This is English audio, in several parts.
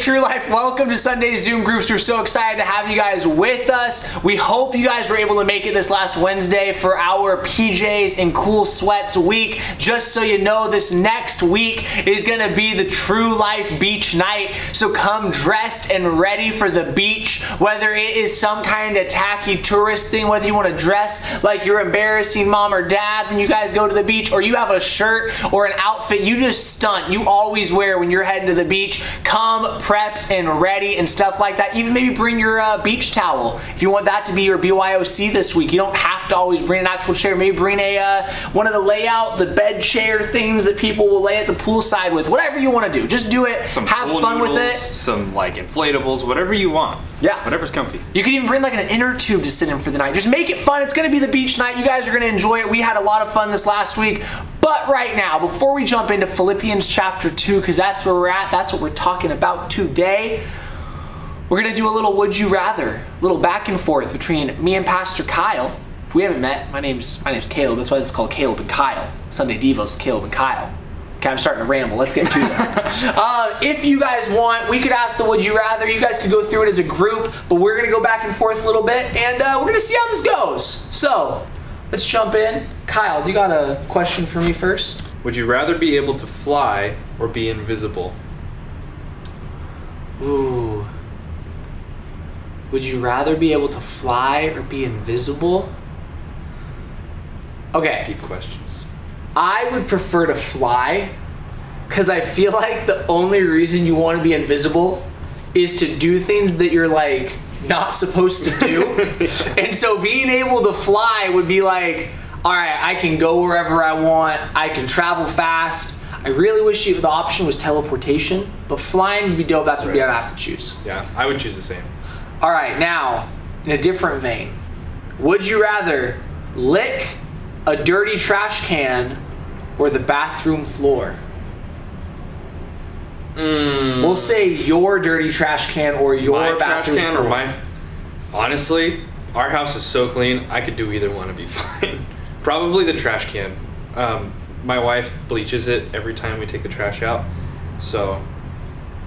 True Life? Welcome to Sunday Zoom groups. We're so excited to have you guys with us. We hope you guys were able to make it this last Wednesday for our PJs and cool sweats week. Just so you know, this next week is going to be the True Life beach night. So come dressed and ready for the beach, whether it is some kind of tacky tourist thing, whether you want to dress like you're embarrassing mom or dad when you guys go to the beach, or you have a shirt or an outfit you just stunt, you always wear when you're heading to the beach. Come prepped and ready and stuff like that. Even maybe bring your beach towel if you want that to be your BYOC this week. You don't have to always bring an actual chair. Maybe bring a one of the bed chair things that people will lay at the poolside with. Whatever you want to do, just do it. Some have pool fun noodles, with it. some like inflatables, whatever you want. Yeah, whatever's comfy. You can even bring like an inner tube to sit in for the night. Just make it fun. It's going to be the beach night. You guys are going to enjoy it. We had a lot of fun this last week. But right now, before we jump into Philippians chapter 2, because that's where we're at, that's what we're talking about today, we're going to do a little would you rather, a little back and forth between me and Pastor Kyle. If we haven't met, my name's Caleb. That's why it's called Caleb and Kyle. Sunday Devos, Caleb and Kyle. Okay, I'm starting to ramble. Let's get to that. If you guys want, we could ask the would you rather. You guys could go through it as a group, but we're going to go back and forth a little bit, and we're going to see how this goes. So, let's jump in. Kyle, do you got a question for me first? Would you rather be able to fly or be invisible? Ooh. Would you rather be able to fly or be invisible? Okay. Deep questions. I would prefer to fly because I feel like the only reason you want to be invisible is to do things that you're like not supposed to do. And so being able to fly would be like, all right, I can go wherever I want. I can travel fast. I really wish the option was teleportation, but flying would be dope. That's what we have to choose. Yeah, I would choose the same. All right, now, in a different vein, would you rather lick a dirty trash can or the bathroom floor? We'll say your dirty trash can or your my bathroom trash can floor. or my... Honestly, our house is so clean, I could do either one and be fine. Probably the trash can. My wife bleaches it every time we take the trash out, so...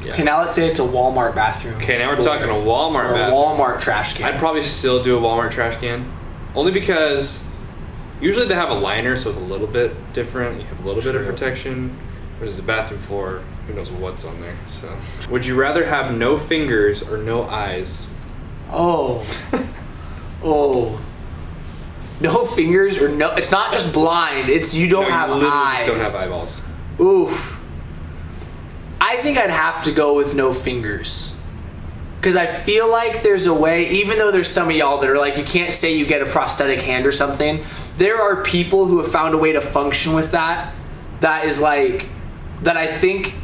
Yeah. Okay, now let's say it's a Walmart bathroom. Okay, now we're talking a Walmart bathroom. A Walmart trash can. I'd probably still do a Walmart trash can. Only because usually they have a liner, so it's a little bit different. You have a little bit of protection. Whereas the bathroom floor, who knows what's on there. So, would you rather have no fingers or no eyes? Oh. Oh. No fingers or no... It's not just blind. It's you don't have eyes. You don't have eyeballs. Oof. I think I'd have to go with no fingers. Because I feel like there's a way, even though there's some of y'all that are like, you can't say you get a prosthetic hand or something. There are people who have found a way to function with that. That is like, that I think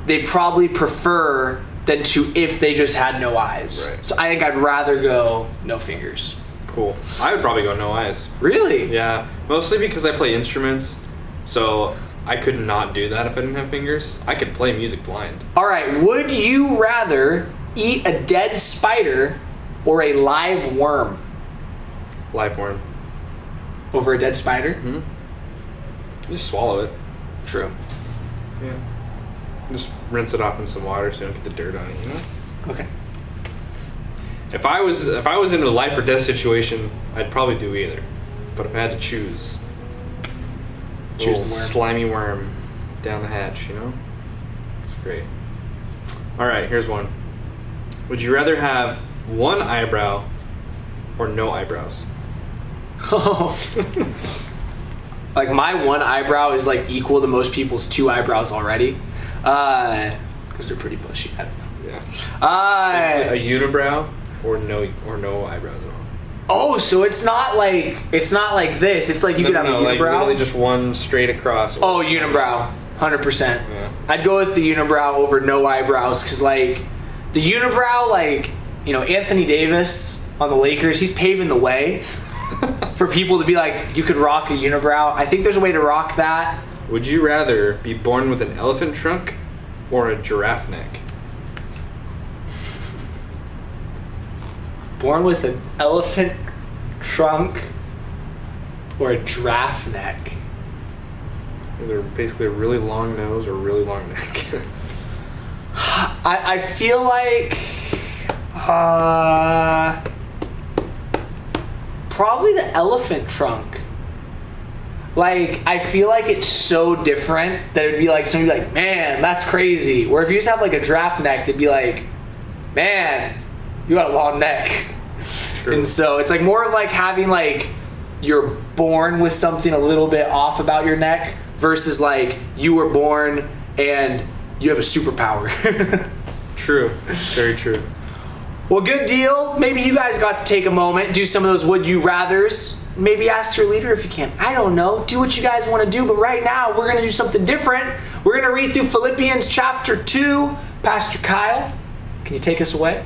they probably prefer than to if they just had no eyes. Right. So I think I'd rather go no fingers. Cool. I would probably go no eyes. Really? Yeah. Mostly because I play instruments. So... I could not do that if I didn't have fingers. I could play music blind. All right, would you rather eat a dead spider or a live worm? Live worm. Over a dead spider? Mm-hmm. Just swallow it. True. Yeah. Just rinse it off in some water so you don't get the dirt on it, you know? Okay. If I was in a life or death situation, I'd probably do either. But if I had to choose... Choose the worm. Slimy worm down the hatch, you know? It's great. Alright, here's one. Would you rather have one eyebrow or no eyebrows? Oh. Like my one eyebrow is like equal to most people's two eyebrows already. Because they're pretty bushy. I don't know. Yeah. Basically a unibrow or no eyebrows at all. Oh, so it's not like this. It's like you could have a unibrow. Like literally just one straight across. Oh, unibrow, 100%. Yeah. I'd go with the unibrow over no eyebrows because like the unibrow, like Anthony Davis on the Lakers, he's paving the way for people to be like, you could rock a unibrow. I think there's a way to rock that. Would you rather be born with an elephant trunk or a giraffe neck? Born with an elephant trunk or a giraffe neck? Either basically a really long nose or a really long neck. I feel like probably the elephant trunk. Like, I feel like it's so different that it'd be like, somebody would be like, man, that's crazy. Where if you just have like a giraffe neck, they'd be like, man, you got a long neck. True. And so it's like more of like having like, you're born with something a little bit off about your neck versus like you were born and you have a superpower. True. Very true. Well, good deal. Maybe you guys got to take a moment, do some of those would you rathers. Maybe ask your leader if you can. I don't know. Do what you guys want to do. But right now, we're going to do something different. We're going to read through Philippians chapter 2. Pastor Kyle, can you take us away?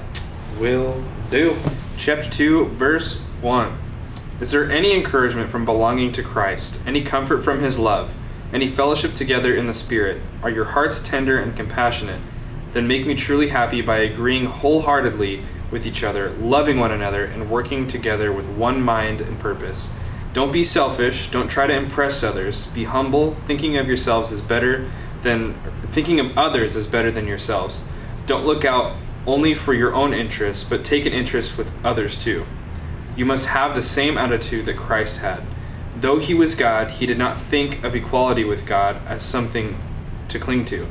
Will do. Chapter 2, verse 1. Is there any encouragement from belonging to Christ? Any comfort from his love? Any fellowship together in the Spirit? Are your hearts tender and compassionate? Then make me truly happy by agreeing wholeheartedly with each other, loving one another, and working together with one mind and purpose. Don't be selfish. Don't try to impress others. Be humble, thinking of others as better than yourselves. Don't look out only for your own interests, but take an interest with others too. You must have the same attitude that Christ had. Though he was God, he did not think of equality with God as something to cling to.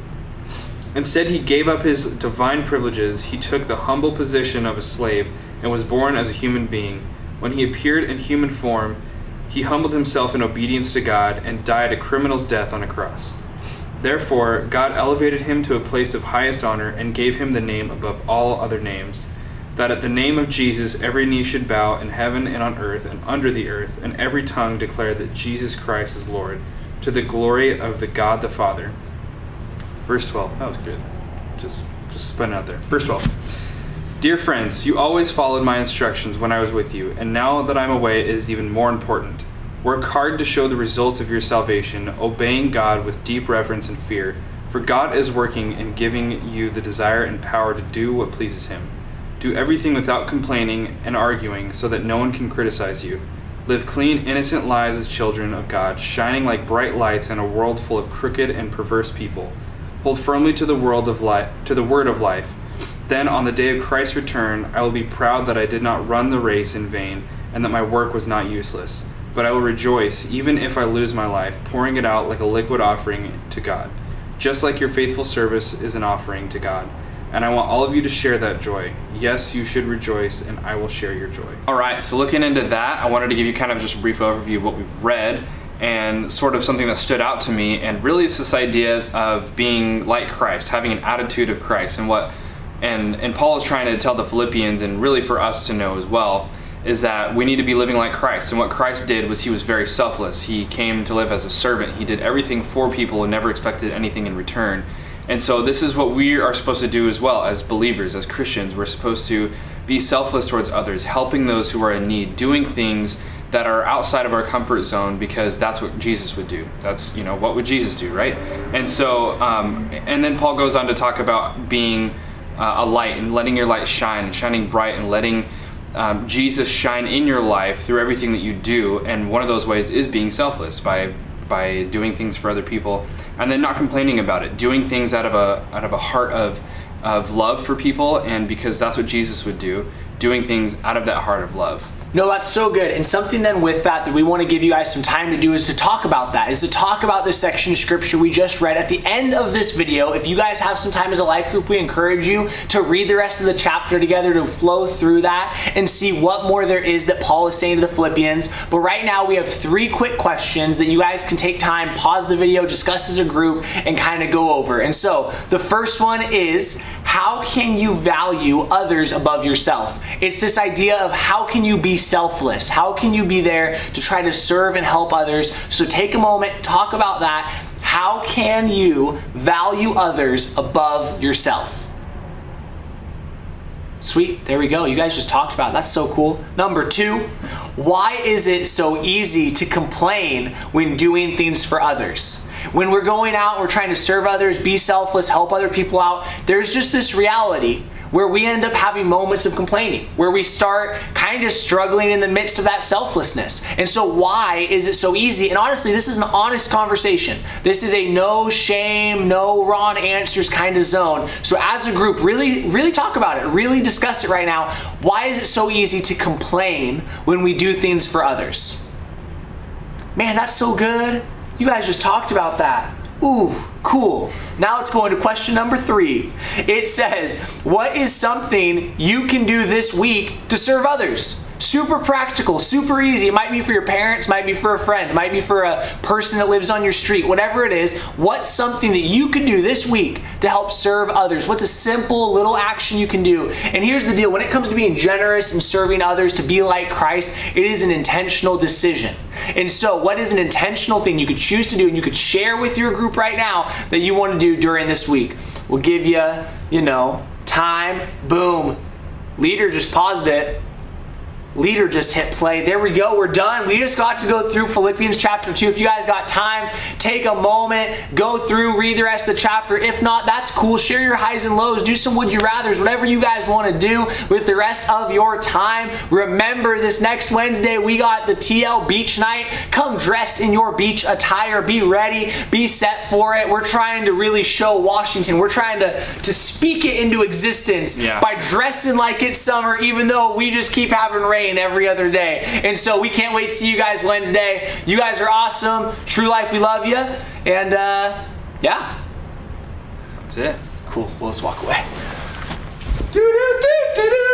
Instead, he gave up his divine privileges. He took the humble position of a slave and was born as a human being. When he appeared in human form, he humbled himself in obedience to God and died a criminal's death on a cross. Therefore, God elevated him to a place of highest honor and gave him the name above all other names, that at the name of Jesus every knee should bow in heaven and on earth and under the earth, and every tongue declare that Jesus Christ is Lord, to the glory of the God the Father. Verse 12. That was good. Just putting it out there. Verse 12. Dear friends, you always followed my instructions when I was with you, and now that I'm away, it is even more important. Work hard to show the results of your salvation, obeying God with deep reverence and fear, for God is working and giving you the desire and power to do what pleases him. Do everything without complaining and arguing, so that no one can criticize you. Live clean, innocent lives as children of God, shining like bright lights in a world full of crooked and perverse people. Hold firmly to the word of life. Then on the day of Christ's return, I will be proud that I did not run the race in vain and that my work was not useless. But I will rejoice, even if I lose my life, pouring it out like a liquid offering to God, just like your faithful service is an offering to God. And I want all of you to share that joy. Yes, you should rejoice, and I will share your joy. All right, so looking into that, I wanted to give you kind of just a brief overview of what we've read and sort of something that stood out to me. And really it's this idea of being like Christ, having an attitude of Christ. And Paul is trying to tell the Philippians, and really for us to know as well, is that we need to be living like Christ. And what Christ did was he was very selfless. He came to live as a servant. He did everything for people and never expected anything in return. And so this is what we are supposed to do as well as believers, as Christians. We're supposed to be selfless towards others, helping those who are in need, doing things that are outside of our comfort zone, because that's what Jesus would do. That's, what would Jesus do, right? And so, and then Paul goes on to talk about being a light and letting your light shine and shining bright and letting Jesus shine in your life through everything that you do. And one of those ways is being selfless by doing things for other people and then not complaining about it, doing things out of a heart of love for people, and because that's what Jesus would do, doing things out of that heart of love. No, that's so good. And something then with that we want to give you guys some time to do is to talk about that, is to talk about this section of scripture we just read at the end of this video. If you guys have some time as a life group, we encourage you to read the rest of the chapter together, to flow through that and see what more there is that Paul is saying to the Philippians. But right now we have 3 quick questions that you guys can take time, pause the video, discuss as a group, and kind of go over. And so the first one is, how can you value others above yourself? It's this idea of how can you be selfless? How can you be there to try to serve and help others? So take a moment, talk about that. How can you value others above yourself? Sweet, there we go. You guys just talked about it. That's so cool. Number 2, why is it so easy to complain when doing things for others? when we're going out, we're trying to serve others, be selfless, help other people out, there's just this reality where we end up having moments of complaining, where we start kind of struggling in the midst of that selflessness. And so why is it so easy? And honestly, this is an honest conversation. This is a no shame, no wrong answers kind of zone. So as a group, really talk about it, really discuss it right now. Why is it so easy to complain when we do things for others? Man, that's so good. You guys just talked about that. Ooh, cool. Now let's go into question number 3. It says, what is something you can do this week to serve others? Super practical, super easy. It might be for your parents, might be for a friend, it might be for a person that lives on your street, whatever it is. What's something that you can do this week to help serve others? What's a simple little action you can do? And here's the deal. When it comes to being generous and serving others to be like Christ, it is an intentional decision. And so what is an intentional thing you could choose to do and you could share with your group right now that you want to do during this week? We'll give you, time, boom. Leader just paused it. Leader just hit play. There we go. We're done. We just got to go through Philippians chapter 2. If you guys got time, take a moment, go through, read the rest of the chapter. If not, that's cool. Share your highs and lows. Do some would you rathers, whatever you guys want to do with the rest of your time. Remember, this next Wednesday, we got the TL beach night. Come dressed in your beach attire. Be ready. Be set for it. We're trying to really show Washington. We're trying to speak it into existence by dressing like it's summer, even though we just keep having rain every other day. And so we can't wait to see you guys Wednesday. You guys are awesome. True Life, we love you. And That's it. Cool. Well, let's walk away. Do, do, do, do, do.